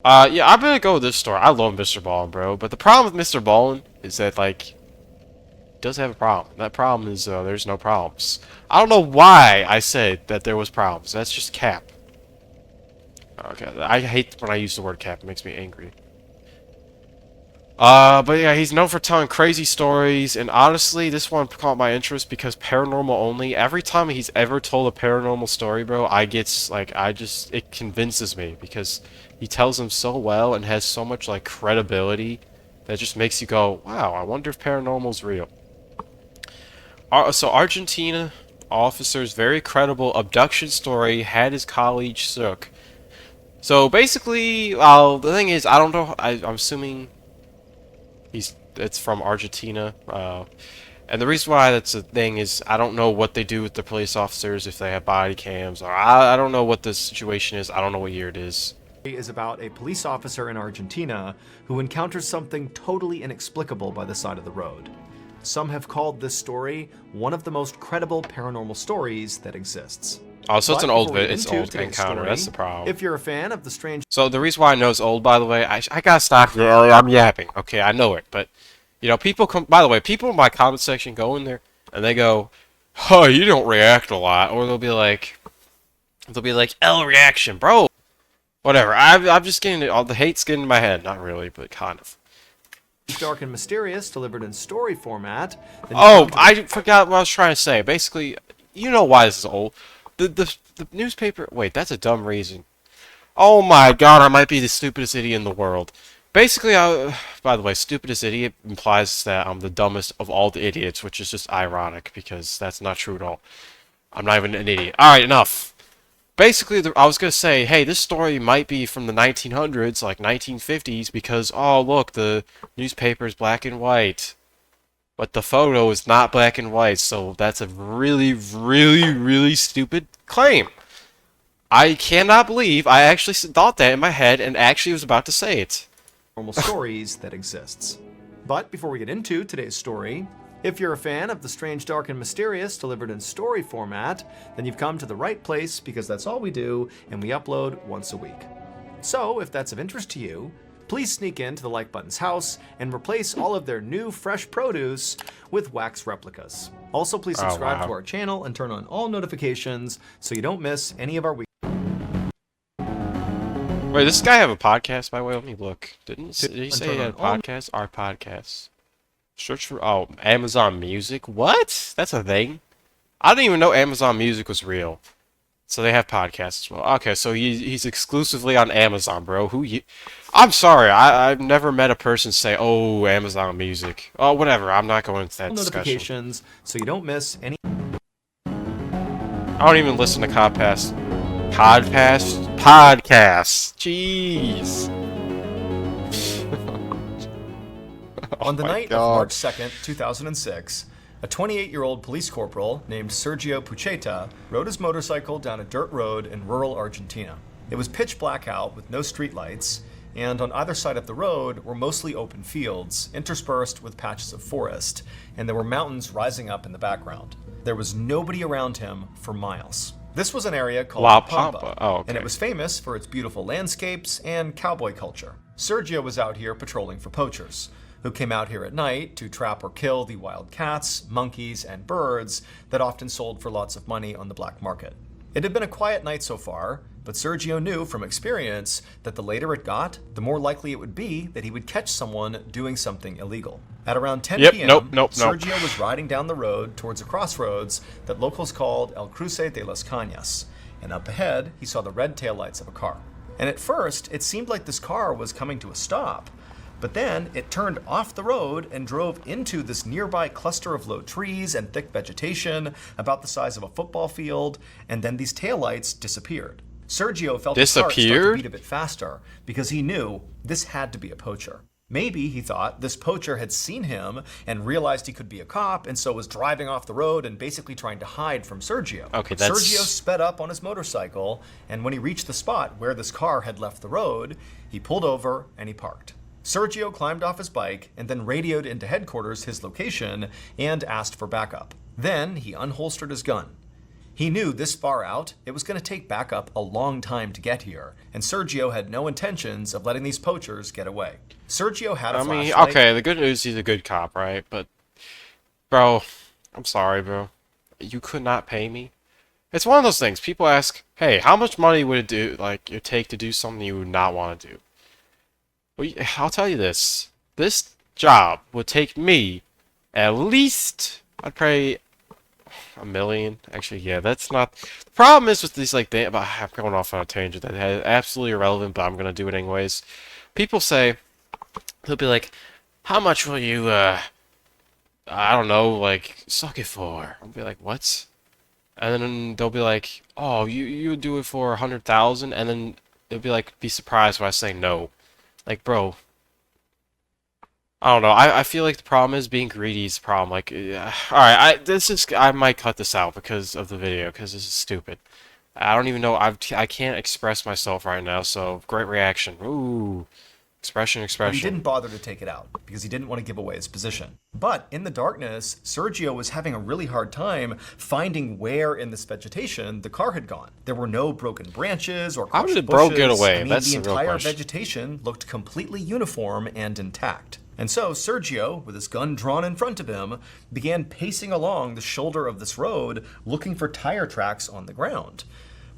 Yeah, I'm gonna go with this story. I love Mr. Ballin, bro. But the problem with Mr. Ballin is that, like, he does have a problem. That problem is, there's no problems. I don't know why I said that there was problems. That's just cap. Okay, I hate when I use the word cap. It makes me angry. But yeah, he's known for telling crazy stories, and honestly, this one caught my interest because paranormal only. Every time he's ever told a paranormal story, bro, it convinces me because he tells them so well and has so much, like, credibility that just makes you go, wow, I wonder if paranormal's real. So Argentina officer's very credible abduction story had his colleague shook. So basically, well, the thing is, I don't know, I'm assuming it's from Argentina. And the reason why that's a thing is I don't know what they do with the police officers, if they have body cams, or I don't know what the situation is. I don't know what year it is. Is about a police officer in Argentina who encounters something totally inexplicable by the side of the road. Some have called this story one of the most credible paranormal stories that exists. Oh, so it's an old bit. It's old encounter. That's the problem. If you're a fan of the strange... So the reason why I know it's old, by the way, I gotta stop. I'm yapping. Okay, I know it, but you know, people come. By the way, people in my comment section go in there and they go, "Oh, you don't react a lot," or they'll be like, "L reaction, bro." Whatever. I'm just getting all the hate's getting in my head. Not really, but kind of. Dark and mysterious, delivered in story format. Oh, I forgot what I was trying to say. Basically, you know why this is old. The newspaper. Wait, that's a dumb reason. Oh my god, I might be the stupidest idiot in the world. Basically, by the way, stupidest idiot implies that I'm the dumbest of all the idiots, which is just ironic because that's not true at all. I'm not even an idiot. Alright, enough. Basically, I was going to say, hey, this story might be from the 1900s, like 1950s, because, oh, look, the newspaper's black and white. But the photo is not black and white, so that's a really, really, really stupid claim. I cannot believe I actually thought that in my head and actually was about to say it. Normal stories that exists. But before we get into today's story, if you're a fan of the strange, dark, and mysterious delivered in story format, then you've come to the right place because that's all we do and we upload once a week. So if that's of interest to you, please sneak into the like button's house and replace all of their new fresh produce with wax replicas. Also, please subscribe to our channel and turn on all notifications so you don't miss any of our week. Wait, does this guy have a podcast, by the way? Let me look. Did he say he had a podcast? Our podcast. Search for, oh, Amazon Music? What? That's a thing? I didn't even know Amazon Music was real. So they have podcasts as well. Okay, so he's exclusively on Amazon, bro. I'm sorry, I've never met a person say, oh, Amazon Music. Oh, whatever, I'm not going into that discussion. Notifications so you don't miss any... I don't even listen to podcasts. Podcasts. Jeez. On the night of March 2nd, 2006, a 28-year-old police corporal named Sergio Pucheta rode his motorcycle down a dirt road in rural Argentina. It was pitch black out with no streetlights, and on either side of the road were mostly open fields, interspersed with patches of forest, and there were mountains rising up in the background. There was nobody around him for miles. This was an area called La Pampa, and it was famous for its beautiful landscapes and cowboy culture. Sergio was out here patrolling for poachers, who came out here at night to trap or kill the wild cats, monkeys, and birds that often sold for lots of money on the black market. It had been a quiet night so far, but Sergio knew from experience that the later it got, the more likely it would be that he would catch someone doing something illegal. At around 10 p.m., Sergio was riding down the road towards a crossroads that locals called El Cruce de las Cañas, and up ahead, he saw the red taillights of a car. And at first, it seemed like this car was coming to a stop, but then it turned off the road and drove into this nearby cluster of low trees and thick vegetation about the size of a football field, and then these taillights disappeared. Sergio felt his heart start to beat a bit faster because he knew this had to be a poacher. Maybe, he thought, this poacher had seen him and realized he could be a cop and so was driving off the road and basically trying to hide from Sergio. Sergio sped up on his motorcycle, and when he reached the spot where this car had left the road, he pulled over and he parked. Sergio climbed off his bike and then radioed into headquarters his location and asked for backup. Then he unholstered his gun. He knew this far out, it was going to take backup a long time to get here, and Sergio had no intentions of letting these poachers get away. Sergio had a I mean, flashlight. okay, the good news, he's a good cop, right? But, bro, I'm sorry, bro. You could not pay me. It's one of those things. People ask, hey, how much money would it take to do something you would not want to do? Well, I'll tell you this. This job would take me at least, I'd pay $1 million. Actually, yeah, that's not. The problem is with these, like, I'm going off on a tangent that is absolutely irrelevant, but I'm gonna do it anyways. People say, they'll be like, how much will you, I don't know, like, suck it for? I'll be like, what? And then they'll be like, oh, you would do it for 100,000, and then they'll be like, be surprised when I say no. Like, bro, I don't know. I feel like the problem is being greedy is the problem. Like, all right, I might cut this out because of the video because this is stupid. I don't even know. I can't express myself right now. So great reaction. Ooh, expression, But he expression. didn't bother to take it out because he didn't want to give away his position. But in the darkness, Sergio was having a really hard time finding where in this vegetation the car had gone. There were no broken branches or How crushed did bro bushes. get away? I mean, That's the the real entire question. vegetation looked completely uniform and intact. And so Sergio, with his gun drawn in front of him, began pacing along the shoulder of this road, looking for tire tracks on the ground.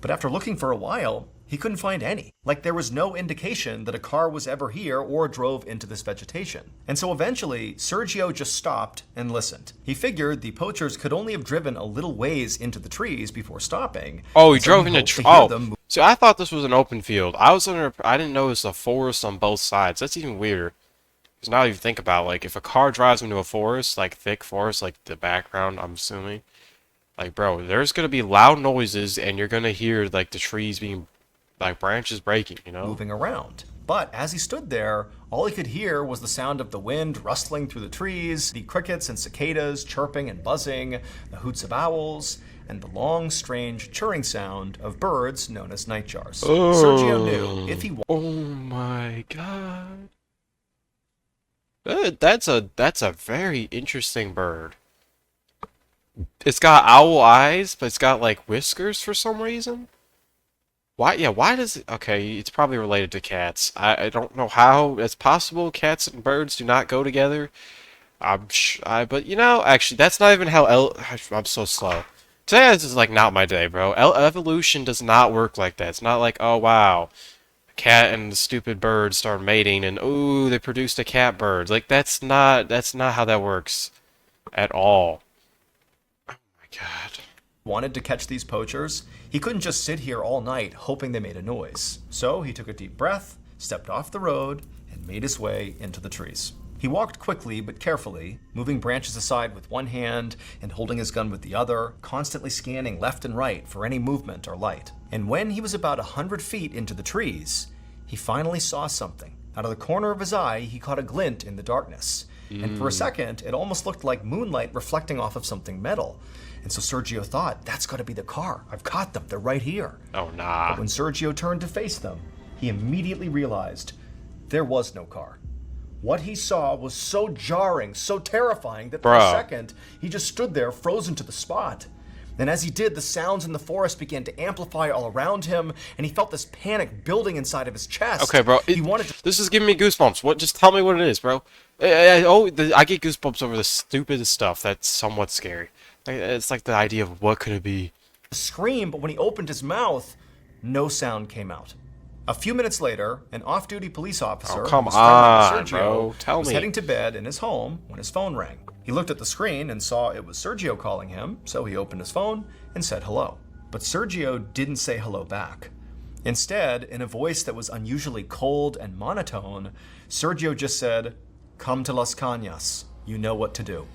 But after looking for a while, he couldn't find any. Like there was no indication that a car was ever here or drove into this vegetation. And so eventually, Sergio just stopped and listened. He figured the poachers could only have driven a little ways into the trees before stopping. Oh, he and so drove into hoped to hear oh. them. See, I thought this was an open field. I didn't know it was a forest on both sides. That's even weirder. Because now you think about, like, if a car drives into a forest, like thick forest, like the background, I'm assuming, like, bro, there's gonna be loud noises, and you're gonna hear like the trees being, like, branches breaking, you know? Moving around. But as he stood there, all he could hear was the sound of the wind rustling through the trees, the crickets and cicadas chirping and buzzing, the hoots of owls, and the long, strange chirring sound of birds known as nightjars. Sergio knew if he Oh my god. That's a very interesting bird. It's got owl eyes, but it's got like whiskers for some reason. Why? Yeah, why does it? Okay, it's probably related to cats. I don't know how it's possible cats and birds do not go together. But you know, actually, that's not even how I'm so slow. Today is like not my day, bro. Evolution does not work like that. It's not like, oh wow, a cat and the stupid bird start mating and ooh, they produced a cat bird. Like that's not how that works at all. Oh my god. wanted to catch these poachers, he couldn't just sit here all night hoping they made a noise. So he took a deep breath, stepped off the road, and made his way into the trees. He walked quickly but carefully, moving branches aside with one hand and holding his gun with the other, constantly scanning left and right for any movement or light. And when he was about 100 feet into the trees, he finally saw something. Out of the corner of his eye, he caught a glint in the darkness. And for a second, it almost looked like moonlight reflecting off of something metal. And so Sergio thought, that's got to be the car. I've caught them. They're right here. Oh nah. But when Sergio turned to face them, he immediately realized there was no car. What he saw was so jarring, so terrifying that for a second, he just stood there frozen to the spot. And as he did, the sounds in the forest began to amplify all around him, and he felt this panic building inside of his chest. Okay, bro. He wanted to... This is giving me goosebumps. What? Just tell me what it is, bro. I get goosebumps over the stupidest stuff. That's somewhat scary. It's like the idea of what could it be. scream, but when he opened his mouth, no sound came out. A few minutes later, an off-duty police officer come who was friendly on, with Sergio bro. Tell was me. heading to bed in his home when his phone rang. He looked at the screen and saw it was Sergio calling him, so he opened his phone and said hello. But Sergio didn't say hello back. Instead, in a voice that was unusually cold and monotone, Sergio just said, "Come to Las Cañas. You know what to do."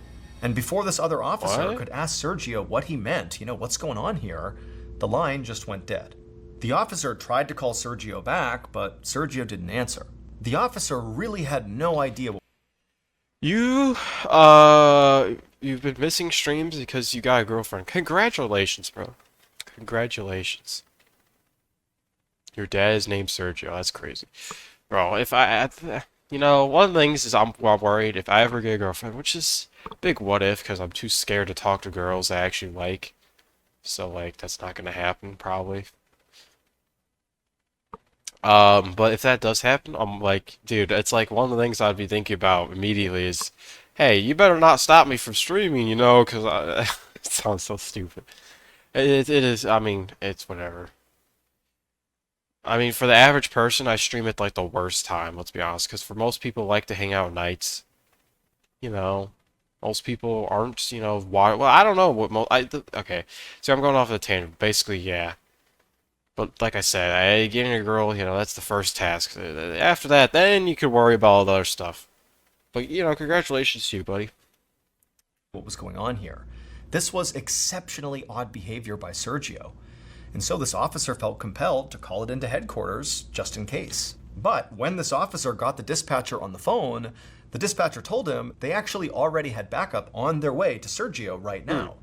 And before this other officer What? could ask Sergio what he meant, what's going on here, the line just went dead. The officer tried to call Sergio back, but Sergio didn't answer. The officer really had no idea what... You've been missing streams because you got a girlfriend. Congratulations, bro. Congratulations. Your dad is named Sergio. That's crazy. Bro, one of the things is I'm worried if I ever get a girlfriend, which is a big what if because I'm too scared to talk to girls I actually like. So like that's not gonna happen probably. But if that does happen, I'm like, dude, it's like one of the things I'd be thinking about immediately is, hey, you better not stop me from streaming, you know, because it sounds so stupid. It is. I mean, it's whatever. I mean, for the average person, I stream at like the worst time. Let's be honest, because for most people like to hang out nights. You know, most people aren't. You know, why? Well, I don't know what. Okay, so I'm going off the tangent. Basically, yeah. But like I said, getting a girl, you know, that's the first task. After that, then you could worry about all the other stuff. But, you know, congratulations to you, buddy. What was going on here? This was exceptionally odd behavior by Sergio, and so this officer felt compelled to call it into headquarters just in case. But when this officer got the dispatcher on the phone, the dispatcher told him they actually already had backup on their way to Sergio right now.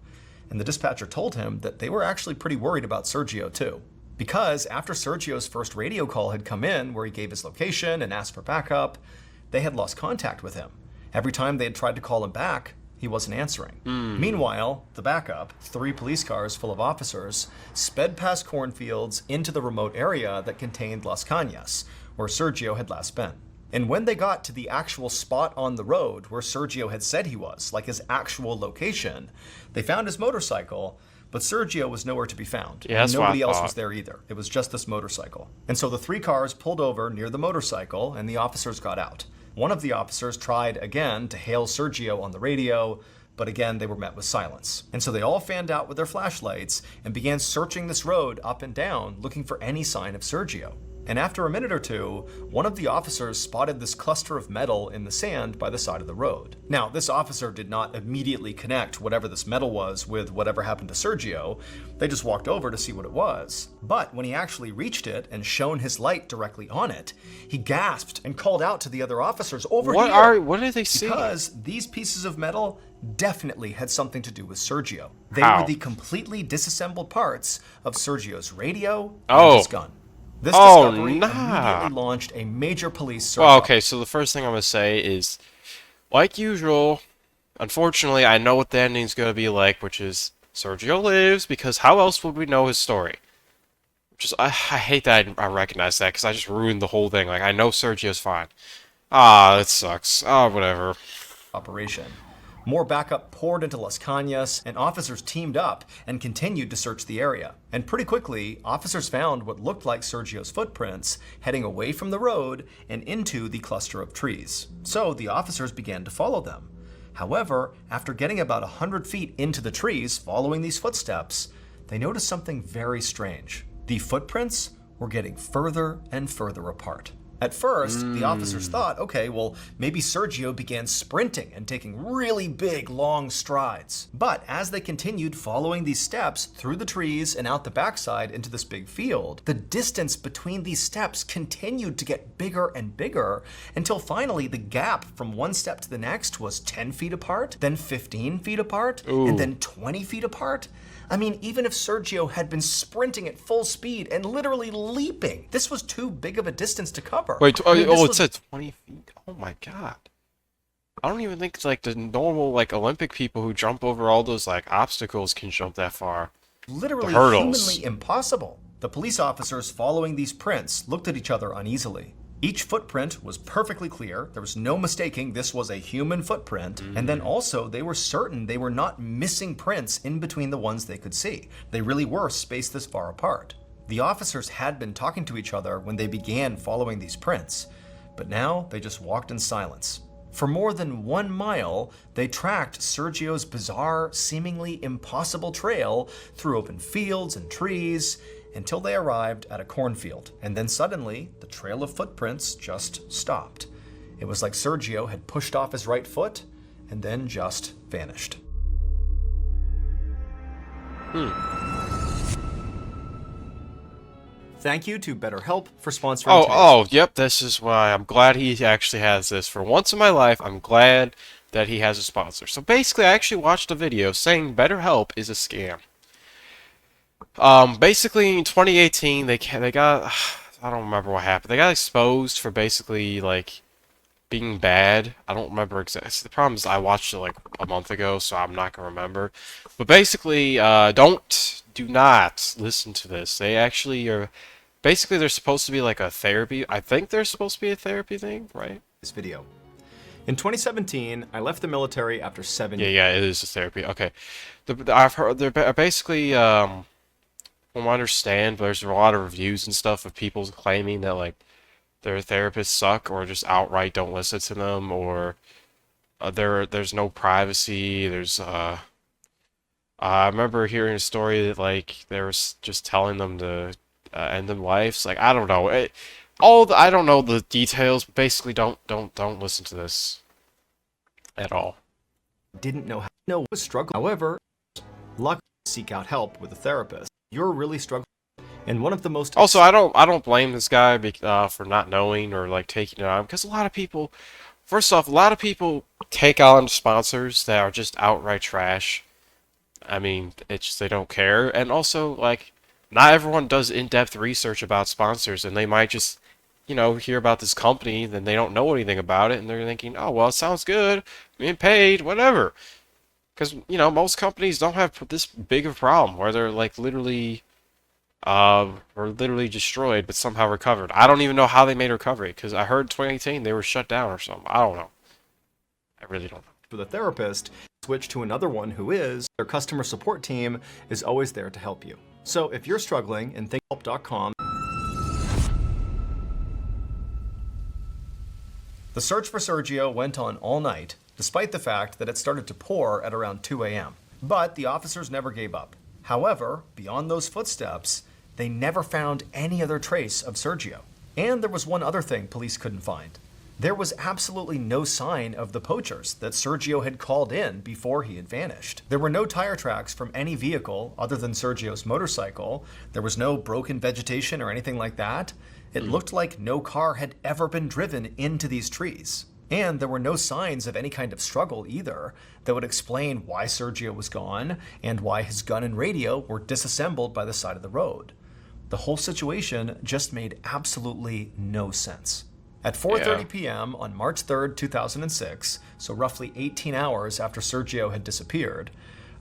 And the dispatcher told him that they were actually pretty worried about Sergio too. Because after Sergio's first radio call had come in, where he gave his location and asked for backup, they had lost contact with him. Every time they had tried to call him back, he wasn't answering. Meanwhile, the backup, 3 police cars full of officers, sped past cornfields into the remote area that contained Las Cañas, where Sergio had last been. And when they got to the actual spot on the road where Sergio had said he was, like his actual location, they found his motorcycle, but Sergio was nowhere to be found. Yeah, that's and nobody what I else was thought. there either. It was just this motorcycle. And so the 3 cars pulled over near the motorcycle, and the officers got out. One of the officers tried again to hail Sergio on the radio, but again they were met with silence. And so they all fanned out with their flashlights and began searching this road up and down, looking for any sign of Sergio. And after a minute or two, one of the officers spotted this cluster of metal in the sand by the side of the road. Now, this officer did not immediately connect whatever this metal was with whatever happened to Sergio. They just walked over to see what it was. But when he actually reached it and shone his light directly on it, he gasped and called out to the other officers, "Over here!" What did they see? Because these pieces of metal definitely had something to do with Sergio. They How? were the completely disassembled parts of Sergio's radio Oh. and his gun. This Oh, discovery nah. immediately launched a major police search. Well, okay, so the first thing I'm gonna say is, like usual, unfortunately, I know what the ending's gonna be like, which is Sergio lives, because how else would we know his story? I hate that I recognize that, because I just ruined the whole thing. Like, I know Sergio's fine. Ah, that sucks. Ah, whatever. Operation. More backup poured into Las Cañas, and officers teamed up and continued to search the area. And pretty quickly, officers found what looked like Sergio's footprints heading away from the road and into the cluster of trees. So the officers began to follow them. However, after getting about 100 feet into the trees following these footsteps, they noticed something very strange. The footprints were getting further and further apart. At first, the officers thought, okay, well, maybe Sergio began sprinting and taking really big, long strides. But as they continued following these steps through the trees and out the backside into this big field, the distance between these steps continued to get bigger and bigger until finally the gap from one step to the next was 10 feet apart, then 15 feet apart, and then 20 feet apart. I mean, even if Sergio had been sprinting at full speed and literally leaping, this was too big of a distance to cover. Wait, I mean, this it was- said 20 feet? Oh my god. I don't even think it's like the normal, like, Olympic people who jump over all those, like, obstacles can jump that far. literally The hurdles. humanly impossible. The police officers following these prints looked at each other uneasily. Each footprint was perfectly clear. There was no mistaking this was a human footprint. And then also, they were certain they were not missing prints in between the ones they could see. They really were spaced this far apart. The officers had been talking to each other when they began following these prints, but now they just walked in silence. For more than 1 mile, they tracked Sergio's bizarre, seemingly impossible trail through open fields and trees until they arrived at a cornfield. And then suddenly, the trail of footprints just stopped. It was like Sergio had pushed off his right foot and then just vanished. Thank you to BetterHelp for sponsoring Yep, this is why I'm glad he actually has this. For once in my life, I'm glad that he has a sponsor. So basically, I actually watched a video saying BetterHelp is a scam. Basically in 2018, they got I don't remember what happened. They got exposed for basically like being bad. I don't remember exactly. The problem is I watched it like a month ago, so I'm not gonna remember. But basically, do not listen to this. They actually are. Basically, they're supposed to be like a therapy. I think they're supposed to be a therapy thing, right? This video. In 2017, I left the military after 7 years. Yeah, it is a therapy. Okay, I've heard they're basically from what I understand, there's a lot of reviews and stuff of people claiming that like their therapists suck or just outright don't listen to them or there's no privacy. I remember hearing a story that like they were just telling them to end their lives. Like I don't know. I don't know the details, but basically don't listen to this at all. Didn't know how to know was struggling. However, luckily seek out help with a therapist. You're really struggling. And one of the most Also, I don't blame this guy for not knowing or like taking it on because a lot of people, first off, a lot of people take on sponsors that are just outright trash. I mean, it's just they don't care, and also like not everyone does in-depth research about sponsors, and they might just hear about this company, then they don't know anything about it, and they're thinking, oh well, it sounds good, being paid, whatever. Because most companies don't have this big of a problem where they're like literally were literally destroyed, but somehow recovered. I don't even know how they made recovery, because I heard 2018 they were shut down or something. I don't know. I really don't know. For the therapist, switch to another one who is. Their customer support team is always there to help you. So if you're struggling and thinkhelp.com. The search for Sergio went on all night, despite the fact that it started to pour at around 2 a.m. But the officers never gave up. However, beyond those footsteps, they never found any other trace of Sergio. And there was one other thing police couldn't find. There was absolutely no sign of the poachers that Sergio had called in before he had vanished. There were no tire tracks from any vehicle other than Sergio's motorcycle. There was no broken vegetation or anything like that. It looked like no car had ever been driven into these trees. And there were no signs of any kind of struggle either that would explain why Sergio was gone and why his gun and radio were disassembled by the side of the road. The whole situation just made absolutely no sense. At 4:30 p.m. on March 3rd, 2006, so roughly 18 hours after Sergio had disappeared,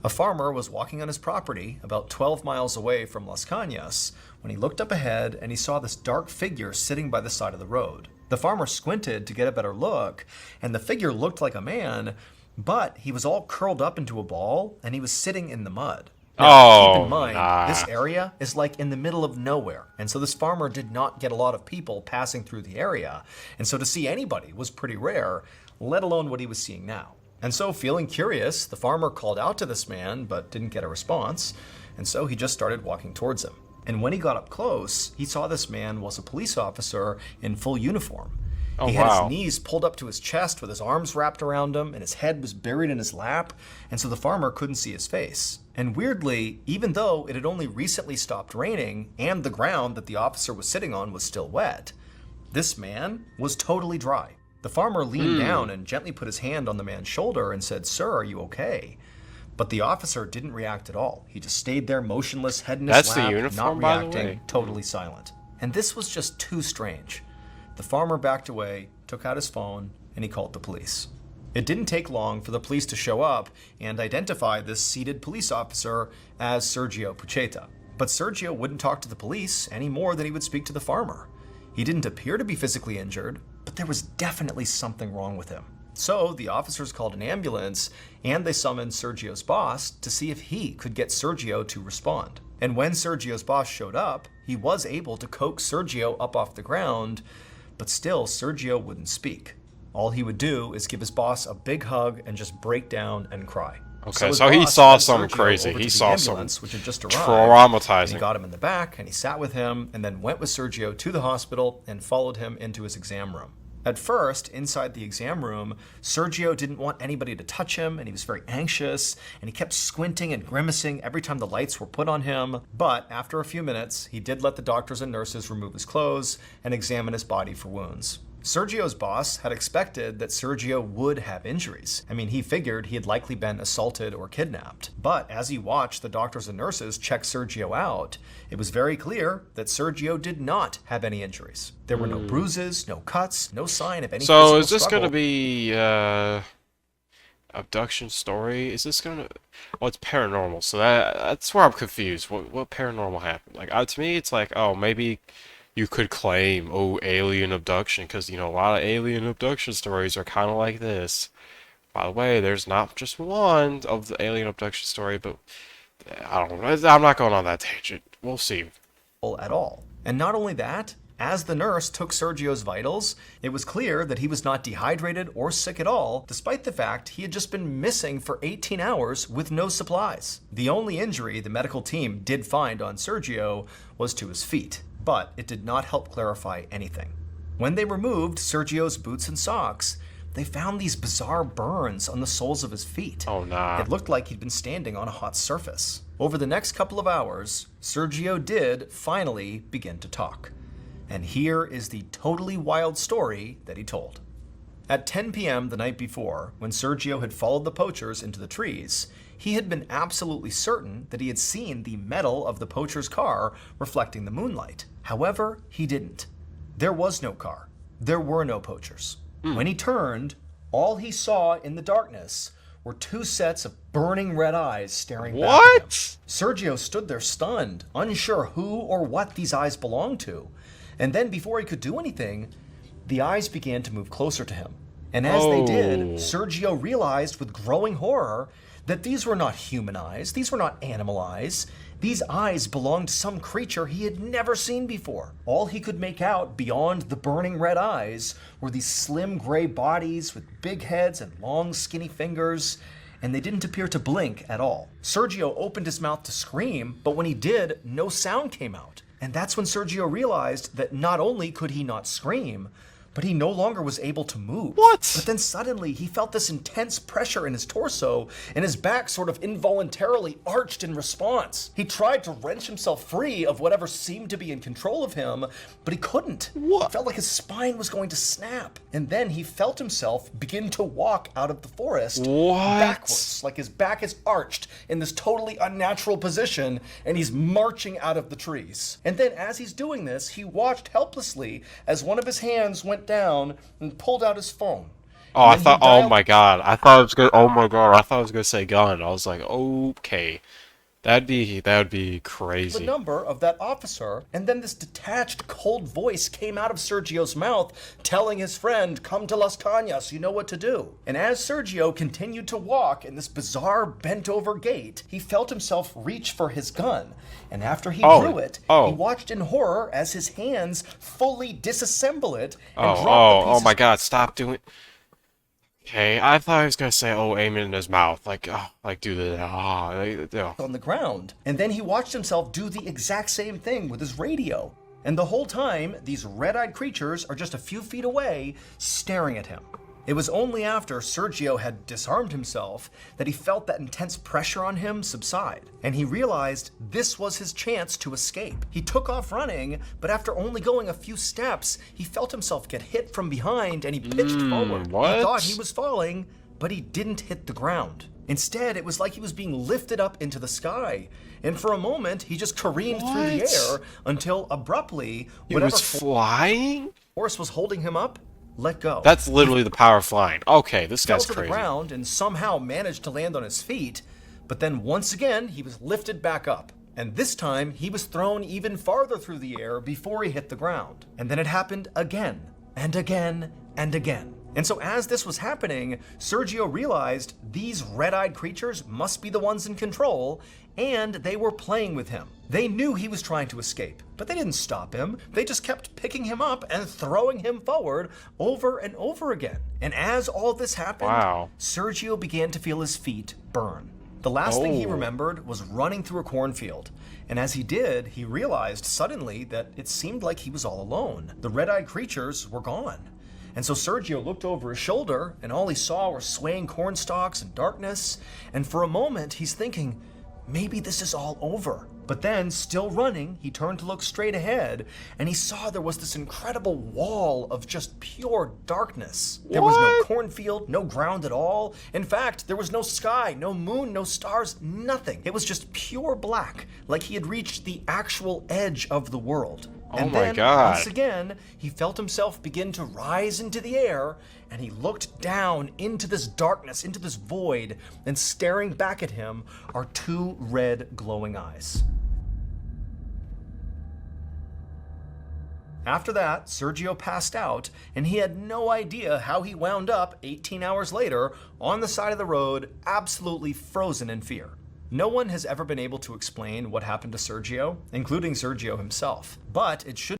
a farmer was walking on his property about 12 miles away from Las Cañas when he looked up ahead and he saw this dark figure sitting by the side of the road. The farmer squinted to get a better look, and the figure looked like a man, but he was all curled up into a ball and he was sitting in the mud. Now, keep in mind, this area is like in the middle of nowhere, and so this farmer did not get a lot of people passing through the area, and so to see anybody was pretty rare, let alone what he was seeing now. And so, feeling curious, the farmer called out to this man, but didn't get a response, and so he just started walking towards him. And when he got up close, he saw this man was a police officer in full uniform. He had his knees pulled up to his chest with his arms wrapped around him, and his head was buried in his lap, and so the farmer couldn't see his face. And weirdly, even though it had only recently stopped raining, and the ground that the officer was sitting on was still wet, this man was totally dry. The farmer leaned down and gently put his hand on the man's shoulder and said, "Sir, are you okay?" But the officer didn't react at all. He just stayed there motionless, head in his lap, the uniform, not reacting, totally silent. And this was just too strange. The farmer backed away, took out his phone, and he called the police. It didn't take long for the police to show up and identify this seated police officer as Sergio Pucheta. But Sergio wouldn't talk to the police any more than he would speak to the farmer. He didn't appear to be physically injured, but there was definitely something wrong with him. So the officers called an ambulance and they summoned Sergio's boss to see if he could get Sergio to respond. And when Sergio's boss showed up, he was able to coax Sergio up off the ground, but still Sergio wouldn't speak. All he would do is give his boss a big hug and just break down and cry. Okay, so he saw something crazy. He saw something which had just arrived, traumatizing. He got him in the back and he sat with him and then went with Sergio to the hospital and followed him into his exam room. At first, inside the exam room, Sergio didn't want anybody to touch him and he was very anxious and he kept squinting and grimacing every time the lights were put on him. But after a few minutes, he did let the doctors and nurses remove his clothes and examine his body for wounds. Sergio's boss had expected that Sergio would have injuries. I mean, he figured he had likely been assaulted or kidnapped. But as he watched the doctors and nurses check Sergio out, it was very clear that Sergio did not have any injuries. There were no bruises, no cuts, no sign of any physical So is this struggle. gonna be abduction story? Is this gonna? Well, it's paranormal, so that's where I'm confused. What paranormal happened? Like, to me, it's like, oh, maybe you could claim, oh, alien abduction, because a lot of alien abduction stories are kind of like this. By the way, there's not just one of the alien abduction story, but I don't know. I'm not going on that tangent. We'll see. At all. And not only that, as the nurse took Sergio's vitals, it was clear that he was not dehydrated or sick at all, despite the fact he had just been missing for 18 hours with no supplies. The only injury the medical team did find on Sergio was to his feet, but it did not help clarify anything. When they removed Sergio's boots and socks, they found these bizarre burns on the soles of his feet. Oh, nah. It looked like he'd been standing on a hot surface. Over the next couple of hours, Sergio did finally begin to talk. And here is the totally wild story that he told. At 10 p.m. the night before, when Sergio had followed the poachers into the trees, he had been absolutely certain that he had seen the metal of the poacher's car reflecting the moonlight. However, he didn't. There was no car. There were no poachers. When he turned, all he saw in the darkness were two sets of burning red eyes staring back at him. What? Sergio stood there stunned, unsure who or what these eyes belonged to. And then before he could do anything, the eyes began to move closer to him. And as they did, Sergio realized with growing horror that these were not human eyes, these were not animal eyes. These eyes belonged to some creature he had never seen before. All he could make out beyond the burning red eyes were these slim gray bodies with big heads and long skinny fingers, and they didn't appear to blink at all. Sergio opened his mouth to scream, but when he did, no sound came out. And that's when Sergio realized that not only could he not scream, but he no longer was able to move. What? But then suddenly he felt this intense pressure in his torso, and his back sort of involuntarily arched in response. He tried to wrench himself free of whatever seemed to be in control of him, but he couldn't. What? It felt like his spine was going to snap. And then he felt himself begin to walk out of the forest backwards, like his back is arched in this totally unnatural position, and he's marching out of the trees. And then as he's doing this, he watched helplessly as one of his hands went down and pulled out his phone. Oh, I thought. Oh my god! I thought it was gonna. Oh my god! I thought I was gonna say gun. I was like, okay, that would be crazy. The number of that officer, and then this detached, cold voice came out of Sergio's mouth, telling his friend, "Come to Las Cañas, you know what to do." And as Sergio continued to walk in this bizarre, bent-over gait, he felt himself reach for his gun. And after he drew it, he watched in horror as his hands fully disassemble it and drop the pieces. Oh my god! Stop doing. Okay, I thought he was gonna say, "Oh, aim it in his mouth," like do the on the ground. And then he watched himself do the exact same thing with his radio. And the whole time, these red-eyed creatures are just a few feet away, staring at him. It was only after Sergio had disarmed himself that he felt that intense pressure on him subside, and he realized this was his chance to escape. He took off running, but after only going a few steps, he felt himself get hit from behind and he pitched forward. What? He thought he was falling, but he didn't hit the ground. Instead, it was like he was being lifted up into the sky. And for a moment, he just careened through the air until abruptly, whatever flying force was holding him up let go. That's literally the power of flying. Okay, this guy's fell to crazy. the ground and somehow managed to land on his feet, but then once again he was lifted back up. And this time he was thrown even farther through the air before he hit the ground. And then it happened again and again and again. And so as this was happening, Sergio realized these red-eyed creatures must be the ones in control, and they were playing with him. They knew he was trying to escape, but they didn't stop him. They just kept picking him up and throwing him forward over and over again. And as all this happened, Sergio began to feel his feet burn. The last thing he remembered was running through a cornfield. And as he did, he realized suddenly that it seemed like he was all alone. The red-eyed creatures were gone. And so Sergio looked over his shoulder, and all he saw were swaying corn stalks and darkness. And for a moment, he's thinking, maybe this is all over. But then, still running, he turned to look straight ahead, and he saw there was this incredible wall of just pure darkness. There was no What? cornfield, no ground at all. In fact, there was no sky, no moon, no stars, nothing. It was just pure black, like he had reached the actual edge of the world. Oh And my then, once god. again, he felt himself begin to rise into the air, and he looked down into this darkness, into this void, and staring back at him are two red glowing eyes. After that, Sergio passed out, and he had no idea how he wound up 18 hours later on the side of the road, absolutely frozen in fear. No one has ever been able to explain what happened to Sergio, including Sergio himself, but it should.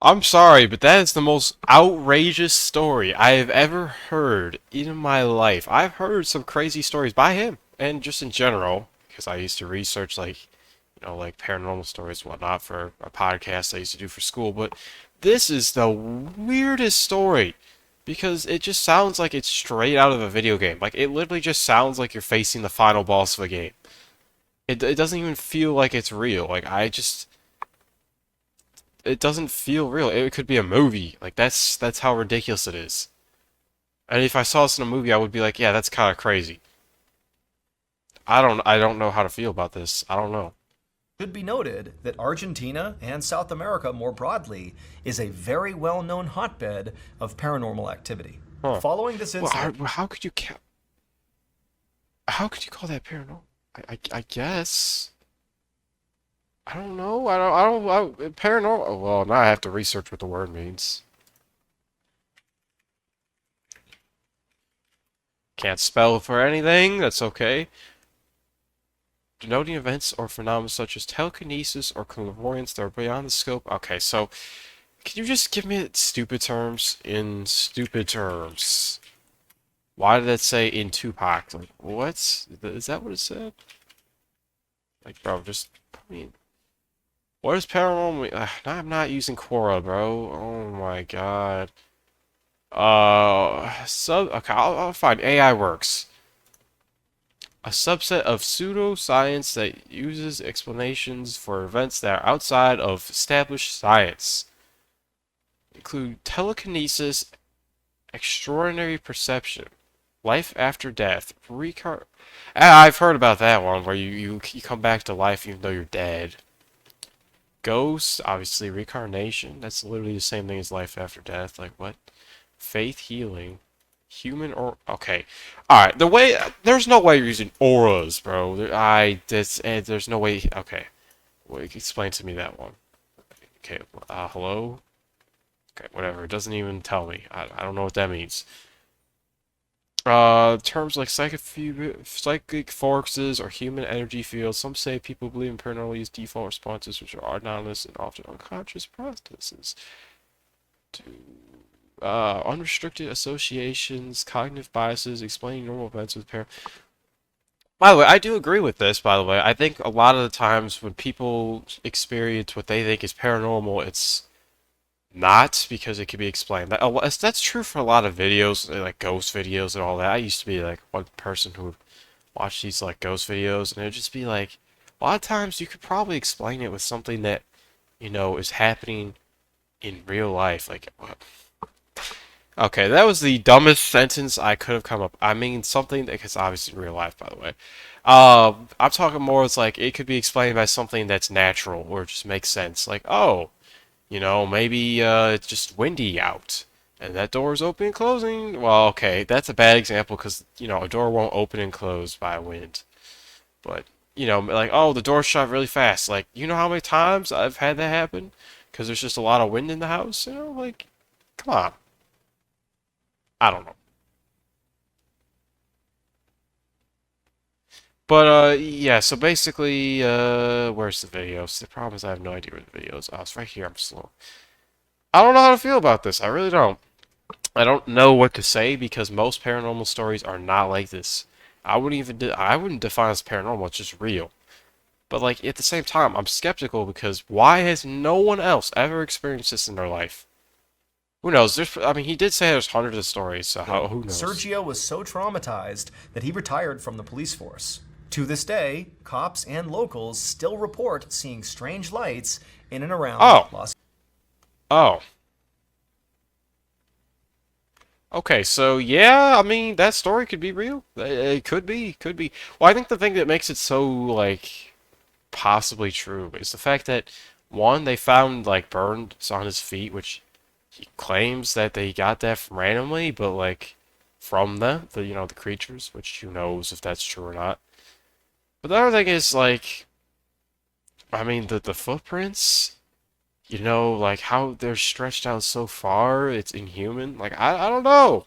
I'm sorry, but that is the most outrageous story I have ever heard in my life. I've heard some crazy stories by him, and just in general, because I used to research, like, like paranormal stories and whatnot for a podcast I used to do for school, but this is the weirdest story because it just sounds like it's straight out of a video game. Like, it literally just sounds like you're facing the final boss of a game. It doesn't even feel like it's real. Like, it doesn't feel real. It could be a movie. Like, that's how ridiculous it is. And if I saw this in a movie, I would be like, yeah, that's kind of crazy. I don't know how to feel about this. I don't know. Should be noted that Argentina and South America more broadly is a very well known hotbed of paranormal activity. Huh. Following this Well, incident, how could you call that paranormal? I guess. I don't know. Paranormal. Well, now I have to research what the word means. Can't spell for anything. That's okay. Denoting events or phenomena such as telekinesis or clairvoyance that are beyond the scope. Okay, so can you just give me stupid terms in stupid terms? Why did it say in Tupac? Like, what? Is that what it said? Like, bro, just, I mean, what is paranormal mean? I'm not using Quora, bro. Oh my god. Okay, I'll find AI works. A subset of pseudoscience that uses explanations for events that are outside of established science. Include telekinesis, extraordinary perception, life after death, I've heard about that one where you come back to life even though you're dead. Ghosts, obviously reincarnation. That's literally the same thing as life after death. Like what? Faith healing. Human or okay, all right. There's no way you're using auras, bro. There's no way. Okay, wait, explain to me that one. Okay, hello. Okay, whatever. It doesn't even tell me. I don't know what that means. Terms like psychic forces or human energy fields. Some say people believe in paranormal use default responses, which are anonymous and often unconscious processes. To unrestricted associations, cognitive biases, explaining normal events with By the way, I do agree with this, by the way. I think a lot of the times when people experience what they think is paranormal, it's not because it can be explained. That's true for a lot of videos, like ghost videos and all that. I used to be like one person who would watch these like ghost videos, and it'd just be like, a lot of times you could probably explain it with something that, is happening in real life. Like, okay, that was the dumbest sentence I could have come up. I mean, something that is obviously in real life, by the way. I'm talking more. It's like it could be explained by something that's natural or just makes sense. Like, oh, maybe it's just windy out, and that door is open and closing. Well, okay, that's a bad example because a door won't open and close by wind. But like, oh, the door shut really fast. Like, you know how many times I've had that happen? Because there's just a lot of wind in the house. Like, come on. I don't know. But yeah. So basically, where's the videos? The problem is I have no idea where the video is. Oh, it's right here. I'm slow. I don't know how to feel about this. I really don't. I don't know what to say because most paranormal stories are not like this. I wouldn't define it as paranormal. It's just real. But like at the same time, I'm skeptical because why has no one else ever experienced this in their life? Who knows? I mean, he did say there's hundreds of stories, so who knows? Sergio was so traumatized that he retired from the police force. To this day, cops and locals still report seeing strange lights in and around Oh, Los oh. Okay, so yeah, I mean that story could be real. It could be. Well, I think the thing that makes it so like possibly true is the fact that one, they found like burns on his feet, which he claims that they got that from randomly, but like from the you know the creatures, which who knows if that's true or not. But the other thing is like, I mean the footprints, you know, like how they're stretched out so far, it's inhuman. Like I don't know.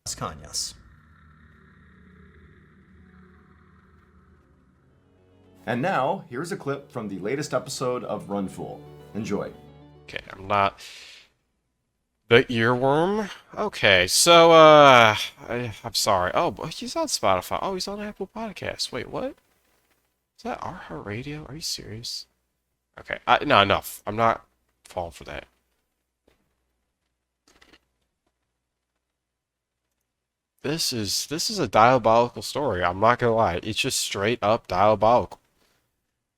Cañas. And now, here's a clip from the latest episode of Run Fool. Enjoy. Okay, I'm not. The earworm? Okay, so, I'm sorry. Oh, but he's on Spotify. Oh, he's on Apple Podcasts. Wait, what? Is that Radio? Are you serious? Okay, no, enough. I'm not falling for that. This is a diabolical story. I'm not gonna lie. It's just straight up diabolical.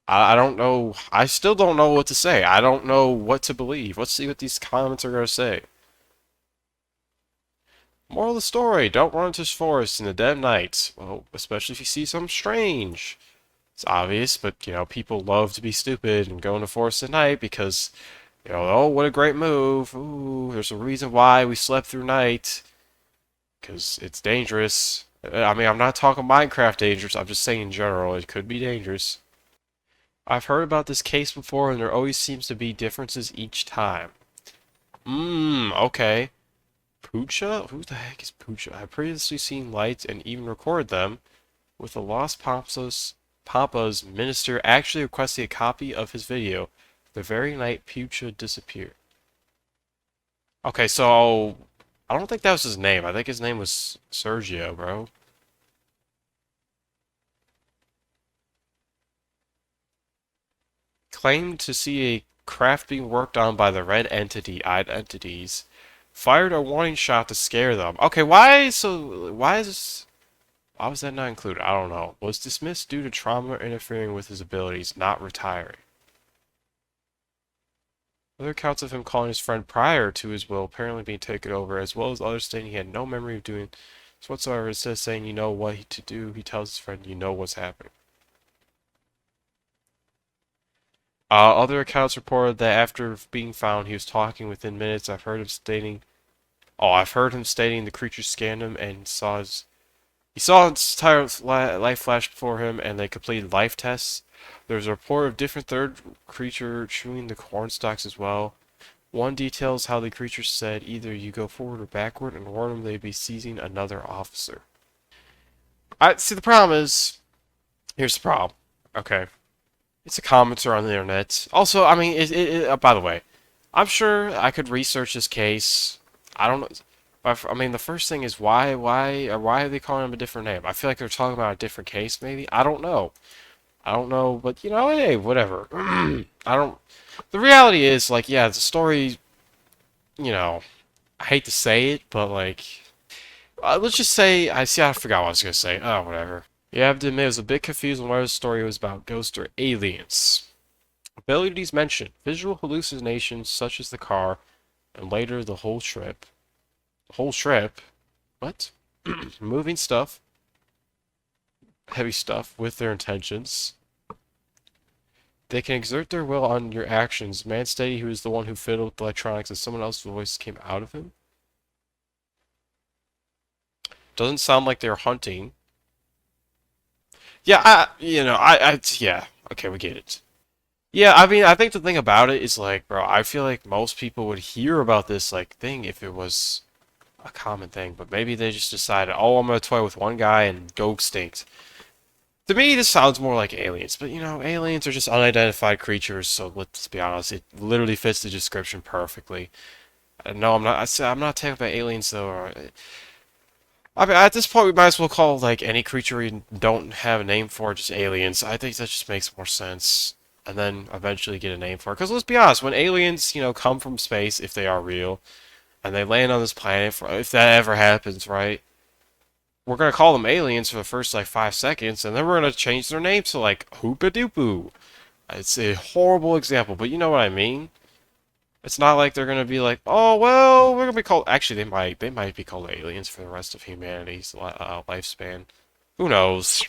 I don't know. I still don't know what to say. I don't know what to believe. Let's see what these comments are gonna say. Moral of the story, don't run into this forest in the dead of night. Well, especially if you see something strange. It's obvious, but, you know, people love to be stupid and go in the forest at night because, you know, oh, what a great move. Ooh, there's a reason why we slept through night. Because it's dangerous. I mean, I'm not talking Minecraft dangerous, I'm just saying in general, it could be dangerous. I've heard about this case before, and there always seems to be differences each time. Okay. Pucha? Who the heck is Pucha? I've previously seen lights and even recorded them, with the Lost Papa's minister actually requesting a copy of his video the very night Pucha disappeared. Okay, so I don't think that was his name. I think his name was Sergio, bro. Claimed to see a craft being worked on by the red entity-eyed entities. Fired a warning shot to scare them. Okay, why is this why was that not included? I don't know. Was dismissed due to trauma interfering with his abilities, not retiring. Other accounts of him calling his friend prior to his will apparently being taken over, as well as others stating he had no memory of doing this whatsoever. Instead of saying you know what to do, he tells his friend you know what's happening. Other accounts reported that after being found, he was talking within minutes. I've heard him stating the creature scanned him and he saw its entire life flash before him, and they completed life tests. There's a report of different third creature chewing the corn stalks as well. One details how the creature said either you go forward or backward, and warned him they'd be seizing another officer. I see. The problem is, here's the problem. Okay, it's a commenter on the internet. Also, I mean, by the way, I'm sure I could research this case. I don't know. I mean, the first thing is why are they calling him a different name? I feel like they're talking about a different case, maybe. I don't know, but you know, hey, whatever. I don't. The reality is, like, yeah, the story. You know, I hate to say it, but like, let's just say I see. I forgot what I was gonna say. Oh, whatever. You have to admit, I was a bit confused on whether the story was about ghosts or aliens. Abilities mentioned: visual hallucinations such as the car, and later the whole trip. The whole trip. What? Moving stuff, heavy stuff with their intentions. They can exert their will on your actions. Man stated he was the one who fiddled with the electronics and someone else's voice came out of him. Doesn't sound like they're hunting. Yeah, yeah. Okay, we get it. Yeah, I mean, I think the thing about it is like, bro, I feel like most people would hear about this like thing if it was a common thing, but maybe they just decided, oh, I'm gonna toy with one guy and go extinct. To me, this sounds more like aliens, but you know, aliens are just unidentified creatures, so let's be honest, it literally fits the description perfectly. No, I'm not. I'm not talking about aliens though. I mean, at this point, we might as well call like any creature we don't have a name for just aliens. I think that just makes more sense, and then eventually get a name for it. Because let's be honest, when aliens, you know, come from space, if they are real, and they land on this planet, if that ever happens, right? we're gonna call them aliens for the first like 5 seconds, and then we're gonna change their name to like Hoopa Doopoo. It's a horrible example, but you know what I mean. It's not like they're gonna be like, oh well, we're gonna be called. Actually, they might be called aliens for the rest of humanity's lifespan. Who knows?